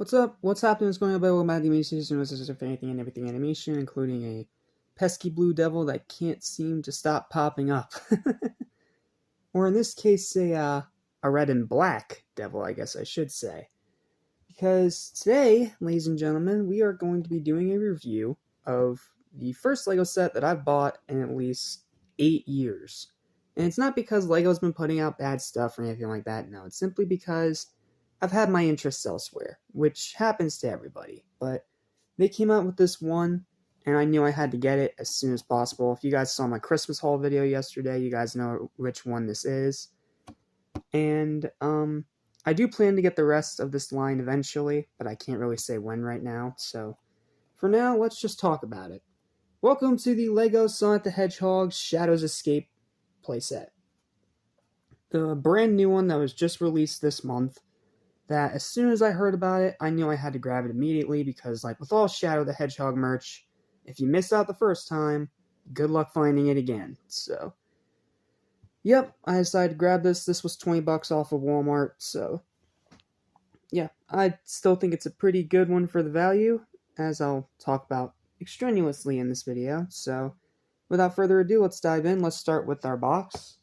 What's up? What's happening? What's going on? Welcome back to Animation. This is for anything and everything animation, including a pesky blue devil that can't seem to stop popping up. Or in this case, a red and black devil, I guess I should say. Because today, ladies and gentlemen, we are going to be doing a review of the first LEGO set that I've bought in at least 8 years. And it's not because LEGO's been putting out bad stuff or anything like that, no. It's simply because I've had my interests elsewhere, which happens to everybody. But they came out with this one, and I knew I had to get it as soon as possible. If you guys saw my Christmas haul video yesterday, you guys know which one this is. And, I do plan to get the rest of this line eventually, but I can't really say when right now, so for now, let's just talk about it. Welcome to the LEGO Sonic the Hedgehog Shadows Escape playset. The brand new one that was just released this month, that as soon as I heard about it, I knew I had to grab it immediately because, like with all Shadow the Hedgehog merch, if you missed out the first time, good luck finding it again, so yep, I decided to grab this. This was $20 off of Walmart, so yeah, I still think it's a pretty good one for the value, as I'll talk about extraneously in this video. So without further ado, let's dive in. Let's start with our box.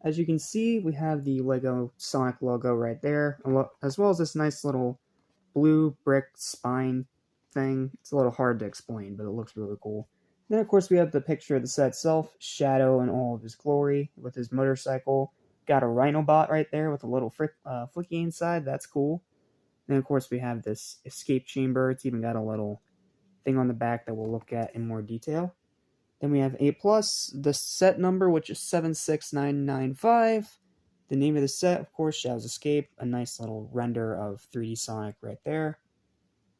As you can see, we have the LEGO Sonic logo right there, as well as this nice little blue brick spine thing. It's a little hard to explain, but it looks really cool. Then, of course, we have the picture of the set itself, Shadow in all of his glory, with his motorcycle. Got a Rhino bot right there with a little flicky inside. That's cool. Then, of course, we have this escape chamber. It's even got a little thing on the back that we'll look at in more detail. Then we have A+, the set number, which is 76995. The name of the set, of course, Shadows Escape. A nice little render of 3D Sonic right there.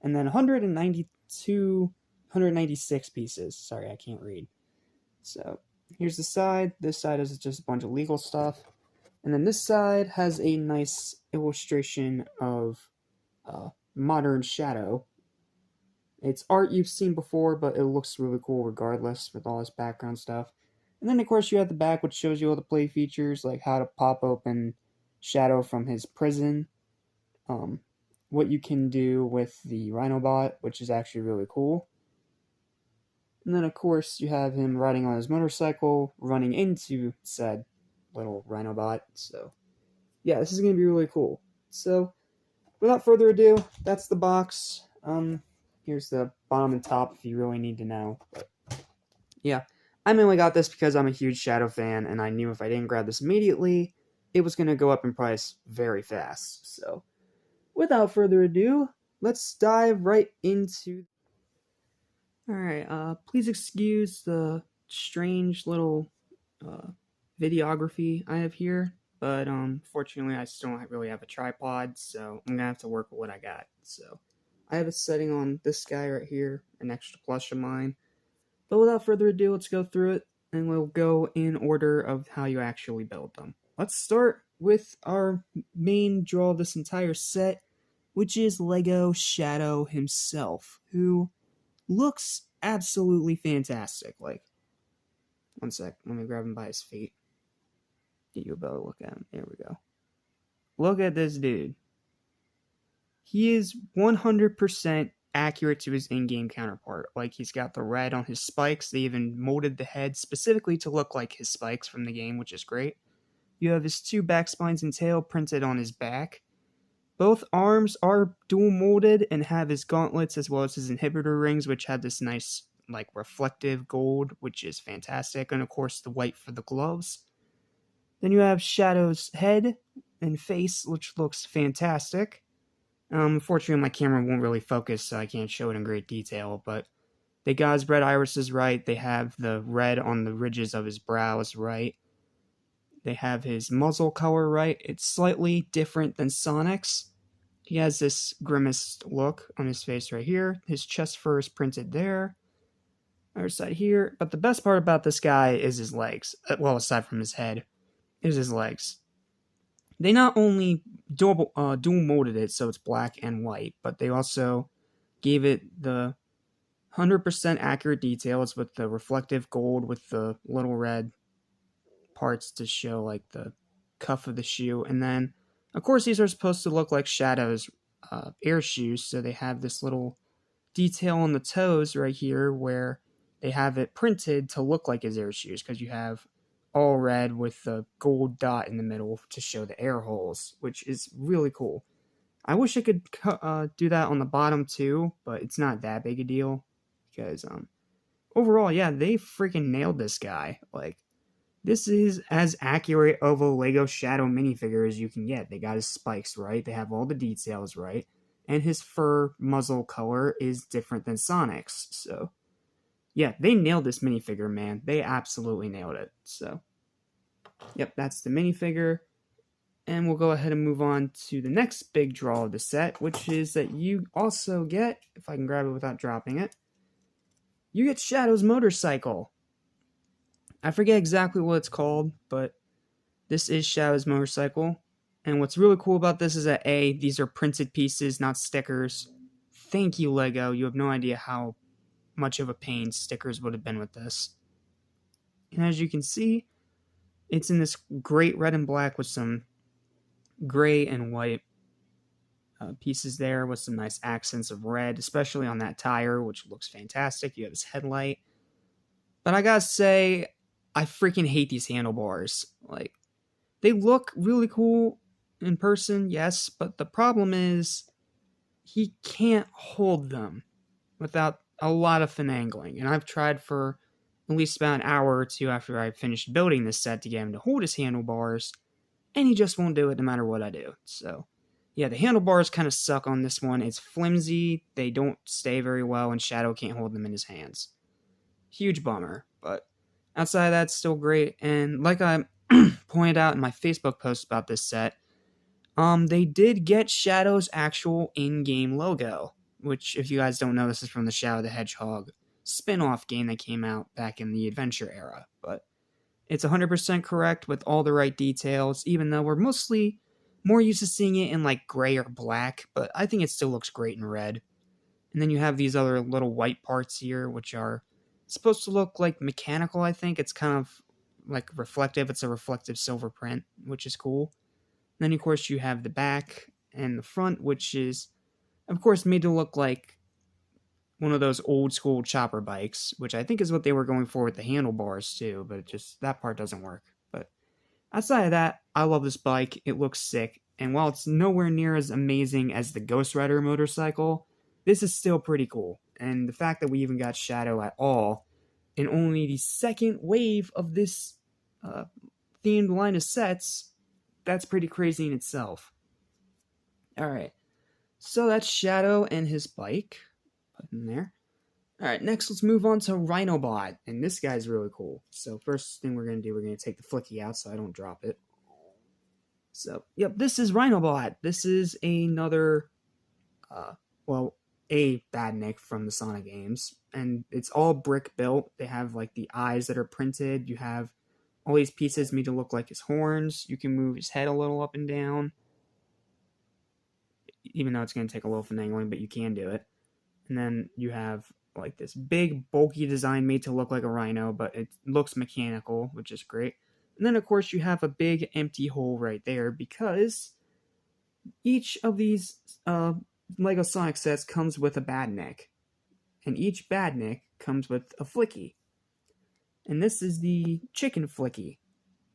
And then 196 pieces. Sorry, I can't read. So, here's the side. This side is just a bunch of legal stuff. And then this side has a nice illustration of modern Shadow. It's art you've seen before, but it looks really cool regardless with all this background stuff. And then, of course, you have the back, which shows you all the play features, like how to pop open Shadow from his prison. What you can do with the Rhino bot, which is actually really cool. And then, of course, you have him riding on his motorcycle, running into said little Rhino bot. So, yeah, this is going to be really cool. So, without further ado, that's the box. Here's the bottom and top if you really need to know. But, yeah, I mainly got this because I'm a huge Shadow fan, and I knew if I didn't grab this immediately, it was going to go up in price very fast. So, without further ado, let's dive right into... Alright, please excuse the strange little videography I have here, but fortunately I still don't really have a tripod, so I'm gonna have to work with what I got. So I have a setting on this guy right here, an extra plush of mine. But without further ado, let's go through it, and we'll go in order of how you actually build them. Let's start with our main draw of this entire set, which is LEGO Shadow himself, who looks absolutely fantastic. Like, one sec, let me grab him by his feet. Get you a better look at him. There we go. Look at this dude. He is 100% accurate to his in-game counterpart. Like, he's got the red on his spikes. They even molded the head specifically to look like his spikes from the game, which is great. You have his two back spines and tail printed on his back. Both arms are dual molded and have his gauntlets as well as his inhibitor rings, which have this nice, like, reflective gold, which is fantastic. And, of course, the white for the gloves. Then you have Shadow's head and face, which looks fantastic. Unfortunately, my camera won't really focus, so I can't show it in great detail, but they got his red irises right. They have the red on the ridges of his brows right. They have his muzzle color right. It's slightly different than Sonic's. He has this grimaced look on his face right here. His chest fur is printed there. Other side here. But the best part about this guy is his legs. Well, aside from his head, is his legs. They not only dual molded it so it's black and white, but they also gave it the 100% accurate details with the reflective gold with the little red parts to show like the cuff of the shoe. And then, of course, these are supposed to look like Shadow's air shoes. So they have this little detail on the toes right here where they have it printed to look like his air shoes, because you have all red with the gold dot in the middle to show the air holes, which is really cool. I wish I could do that on the bottom too, but it's not that big a deal because overall, yeah, they freaking nailed this guy. Like, this is as accurate of a Lego Shadow minifigure as you can get. They got his spikes right, they have all the details right, and his fur muzzle color is different than Sonic's. So, yeah, they nailed this minifigure, man. They absolutely nailed it. So, yep, that's the minifigure. And we'll go ahead and move on to the next big draw of the set, which is that you also get, if I can grab it without dropping it, you get Shadow's motorcycle. I forget exactly what it's called, but this is Shadow's motorcycle. And what's really cool about this is that A, these are printed pieces, not stickers. Thank you, Lego. You have no idea how much of a pain stickers would have been with this. And as you can see, it's in this great red and black with some gray and white pieces there with some nice accents of red, especially on that tire, which looks fantastic. You have his headlight. But I gotta say, I freaking hate these handlebars. Like, they look really cool in person, yes, but the problem is he can't hold them without a lot of finagling. And I've tried for at least about an hour or two after I finished building this set to get him to hold his handlebars, and he just won't do it no matter what I do. So, yeah, the handlebars kind of suck on this one. It's flimsy, they don't stay very well, and Shadow can't hold them in his hands. Huge bummer, but outside of that, it's still great. And like I pointed out in my Facebook post about this set, they did get Shadow's actual in-game logo, which, if you guys don't know, this is from the Shadow the Hedgehog spin-off game that came out back in the Adventure era. But it's 100% correct with all the right details, even though we're mostly more used to seeing it in like gray or black, but I think it still looks great in red. And then you have these other little white parts here, which are supposed to look like mechanical, I think. It's kind of like reflective. It's a reflective silver print, which is cool. And then, of course, you have the back and the front, which is, of course, made to look like one of those old school chopper bikes, which I think is what they were going for with the handlebars too, but that part doesn't work. But outside of that, I love this bike. It looks sick. And while it's nowhere near as amazing as the Ghost Rider motorcycle, this is still pretty cool. And the fact that we even got Shadow at all in only the second wave of this themed line of sets, that's pretty crazy in itself. Alright, so that's Shadow and his bike. Put in there. Alright, next let's move on to Rhinobot. And this guy's really cool. So first thing we're going to do, we're going to take the flicky out so I don't drop it. So, yep, this is Rhinobot. This is another, a Badnik from the Sonic games, and it's all brick built. They have like the eyes that are printed. You have all these pieces made to look like his horns. You can move his head a little up and down, even though it's going to take a little finagling, but you can do it. And then you have like this big bulky design made to look like a rhino, but it looks mechanical, which is great. And then of course you have a big empty hole right there, because each of these Lego Sonic sets comes with a Badnik, and each Badnik comes with a flicky. And this is the chicken flicky.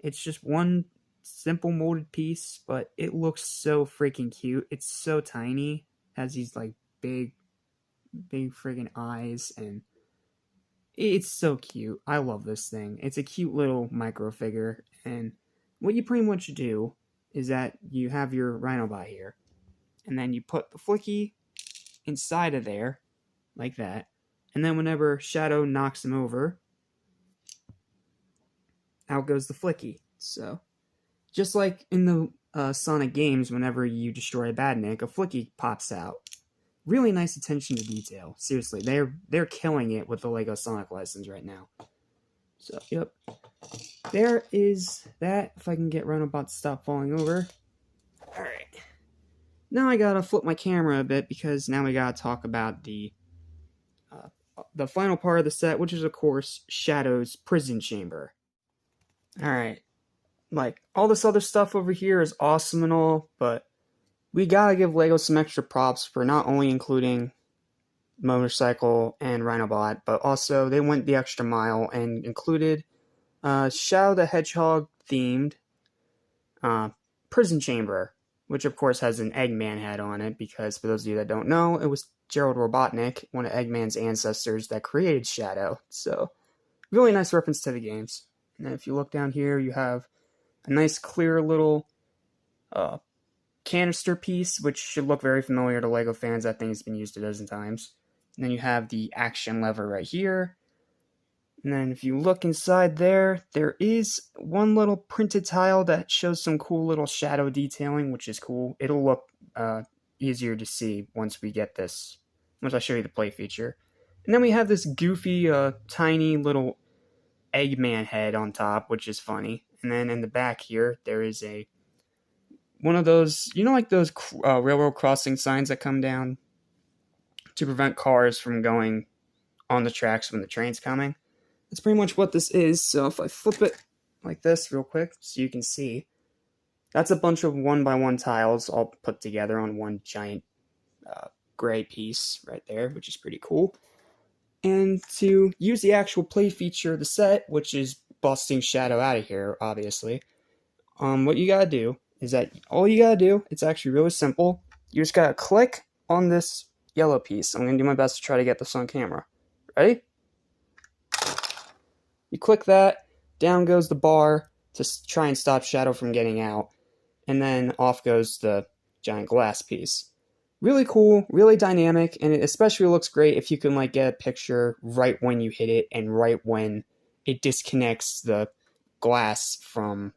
It's just one simple molded piece, but it looks so freaking cute. It's so tiny, has these like big friggin' eyes, and it's so cute. I love this thing. It's a cute little micro figure, and what you pretty much do is that you have your Rhinobot here, and then you put the flicky inside of there, like that. And then whenever Shadow knocks him over, out goes the flicky. So, just like in the Sonic games, whenever you destroy a Badnik, a flicky pops out. Really nice attention to detail. Seriously, they're killing it with the Lego Sonic license right now. So, yep. There is that. If I can get Rhinobot to stop falling over. Alright. Now I gotta flip my camera a bit, because now we gotta talk about the final part of the set, which is, of course, Shadow's prison chamber. Alright. Like, all this other stuff over here is awesome and all, but we gotta give LEGO some extra props for not only including Motorcycle and Rhinobot, but also they went the extra mile and included Shadow the Hedgehog themed prison chamber, which of course has an Eggman head on it, because for those of you that don't know, it was Gerald Robotnik, one of Eggman's ancestors, that created Shadow. So, really nice reference to the games. And if you look down here, you have a nice clear little canister piece, which should look very familiar to LEGO fans. That thing has been used a dozen times. And then you have the action lever right here. And then if you look inside there, there is one little printed tile that shows some cool little shadow detailing, which is cool. It'll look easier to see once we get this, once I show you the play feature. And then we have this goofy, tiny little Eggman head on top, which is funny. And then in the back here, there is one of those, you know, like those railroad crossing signs that come down to prevent cars from going on the tracks when the train's coming. That's pretty much what this is. So if I flip it like this real quick so you can see, that's a bunch of 1x1 tiles all put together on one giant gray piece right there, which is pretty cool. And to use the actual play feature of the set, which is busting Shadow out of here, obviously, what you gotta do is that all you gotta do, it's actually really simple. You just gotta click on this yellow piece. I'm gonna do my best to try to get this on camera. Ready? You click that, down goes the bar to try and stop Shadow from getting out, and then off goes the giant glass piece. Really cool, really dynamic, and it especially looks great if you can like get a picture right when you hit it and right when it disconnects the glass from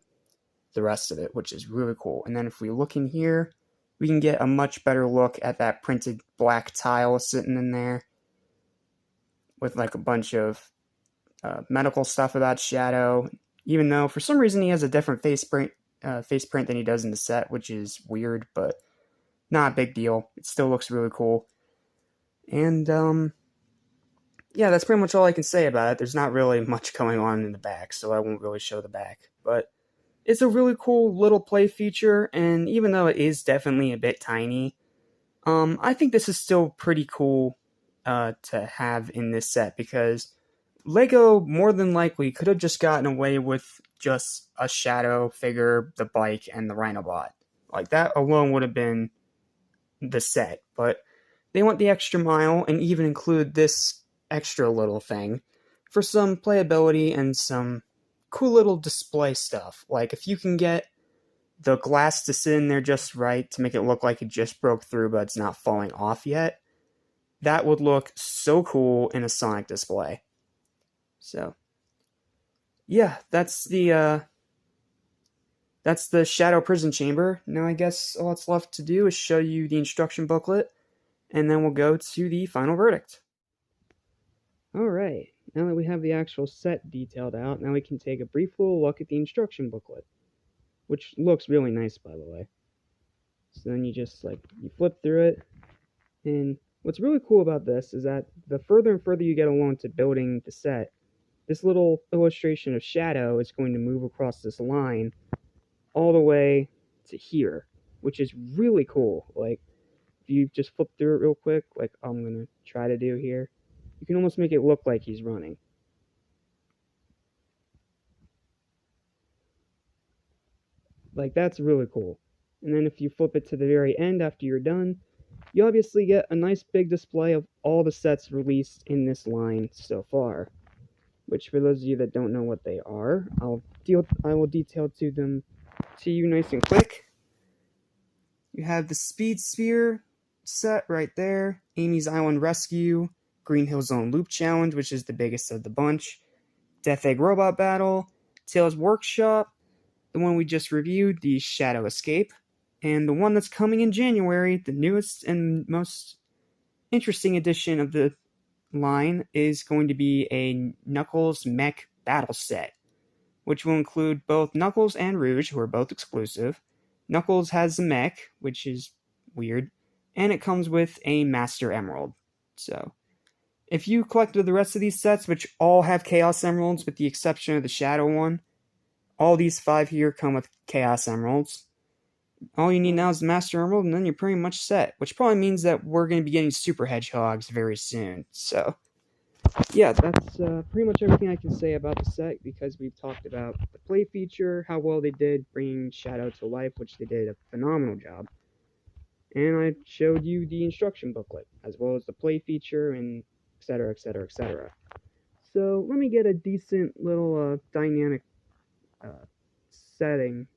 the rest of it, which is really cool. And then if we look in here, we can get a much better look at that printed black tile sitting in there with like a bunch of medical stuff about Shadow, even though for some reason he has a different face print than he does in the set, which is weird, but not a big deal. It still looks really cool. And yeah, that's pretty much all I can say about it. There's not really much going on in the back, so I won't really show the back. But it's a really cool little play feature, and even though it is definitely a bit tiny, I think this is still pretty cool to have in this set, because LEGO more than likely could have just gotten away with just a Shadow figure, the bike, and the Rhinobot. Like, that alone would have been the set, but they went the extra mile and even include this extra little thing for some playability and some cool little display stuff. Like, if you can get the glass to sit in there just right to make it look like it just broke through but it's not falling off yet, that would look so cool in a Sonic display. So, yeah, that's the Shadow Prison Chamber. Now I guess all that's left to do is show you the instruction booklet, and then we'll go to the final verdict. Alright, now that we have the actual set detailed out, now we can take a brief little look at the instruction booklet, which looks really nice, by the way. So then you just, you flip through it, and what's really cool about this is that the further and further you get along to building the set, this little illustration of Shadow is going to move across this line all the way to here, which is really cool. Like, if you just flip through it real quick, like I'm going to try to do here, you can almost make it look like he's running. Like, that's really cool. And then if you flip it to the very end after you're done, you obviously get a nice big display of all the sets released in this line so far. Which, for those of you that don't know what they are, I will detail them to you nice and quick. You have the Speed Sphere set right there, Amy's Island Rescue, Green Hill Zone Loop Challenge, which is the biggest of the bunch, Death Egg Robot Battle, Tails Workshop, the one we just reviewed, the Shadow Escape, and the one that's coming in January, the newest and most interesting edition of the line, is going to be a Knuckles mech battle set, which will include both Knuckles and Rouge, who are both exclusive. Knuckles has a mech, which is weird, and it comes with a Master Emerald. So, if you collected the rest of these sets, which all have Chaos Emeralds with the exception of the Shadow one, all these 5 here come with Chaos Emeralds. All you need now is the Master Emerald, and then you're pretty much set, which probably means that we're going to be getting Super Hedgehogs very soon. So, yeah, that's pretty much everything I can say about the set, because we've talked about the play feature, how well they did bringing Shadow to life, which they did a phenomenal job, and I showed you the instruction booklet, as well as the play feature, and etc., etc., etc. So, let me get a decent little dynamic setting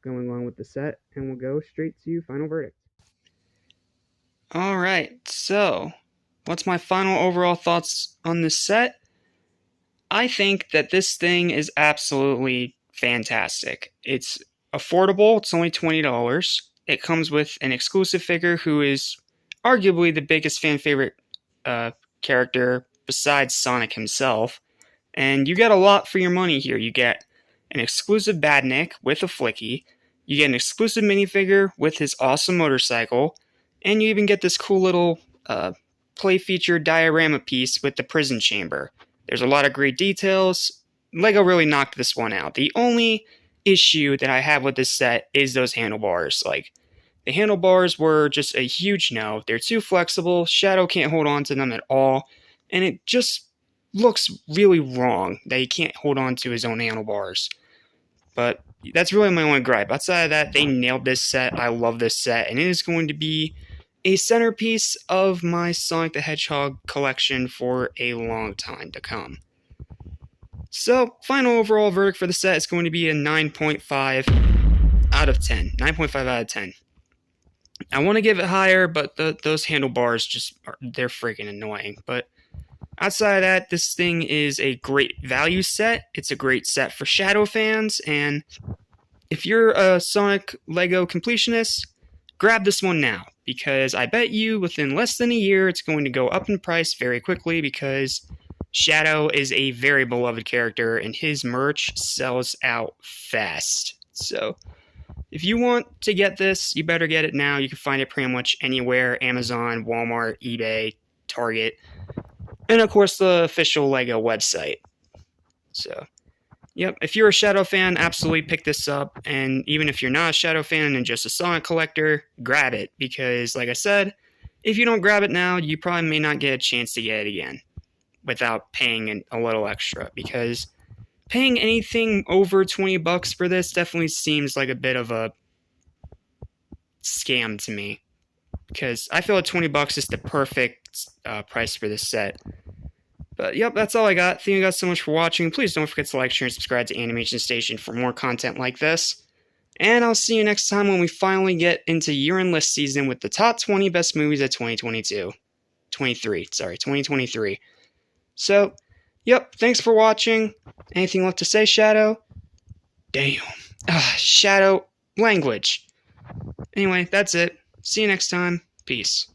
going along with the set, and we'll go straight to final verdict. Alright, so what's my final overall thoughts on this set? I think that this thing is absolutely fantastic. It's affordable, it's only $20. It comes with an exclusive figure who is arguably the biggest fan favorite character besides Sonic himself. And you get a lot for your money here. You get an exclusive Badnik with a Flicky, you get an exclusive minifigure with his awesome motorcycle, and you even get this cool little play feature diorama piece with the prison chamber. There's a lot of great details. LEGO really knocked this one out. The only issue that I have with this set is those handlebars. Like, the handlebars were just a huge no. They're too flexible, Shadow can't hold on to them at all, and it just looks really wrong that he can't hold on to his own handlebars. But that's really my only gripe. Outside of that, they nailed this set. I love this set, and it is going to be a centerpiece of my Sonic the Hedgehog collection for a long time to come. So, final overall verdict for the set is going to be a 9.5 out of 10. 9.5 out of 10. I want to give it higher, but those handlebars they're freaking annoying. But outside of that, this thing is a great value set. It's a great set for Shadow fans, and if you're a Sonic LEGO completionist, grab this one now, because I bet you within less than a year it's going to go up in price very quickly, because Shadow is a very beloved character and his merch sells out fast. So if you want to get this, you better get it now. You can find it pretty much anywhere: Amazon, Walmart, eBay, Target, and of course the official LEGO website. So yep, if you're a Shadow fan, absolutely pick this up. And even if you're not a Shadow fan and just a Sonic collector, grab it. Because, like I said, if you don't grab it now, you probably may not get a chance to get it again without paying a little extra. Because paying anything over $20 for this definitely seems like a bit of a scam to me. Because I feel like $20 is the perfect price for this set. But yep, that's all I got. Thank you guys so much for watching. Please don't forget to like, share, and subscribe to Animation Station for more content like this. And I'll see you next time when we finally get into year-end list season with the top 20 best movies of 2023. So, yep, thanks for watching. Anything left to say, Shadow? Damn. Shadow language. Anyway, that's it. See you next time. Peace.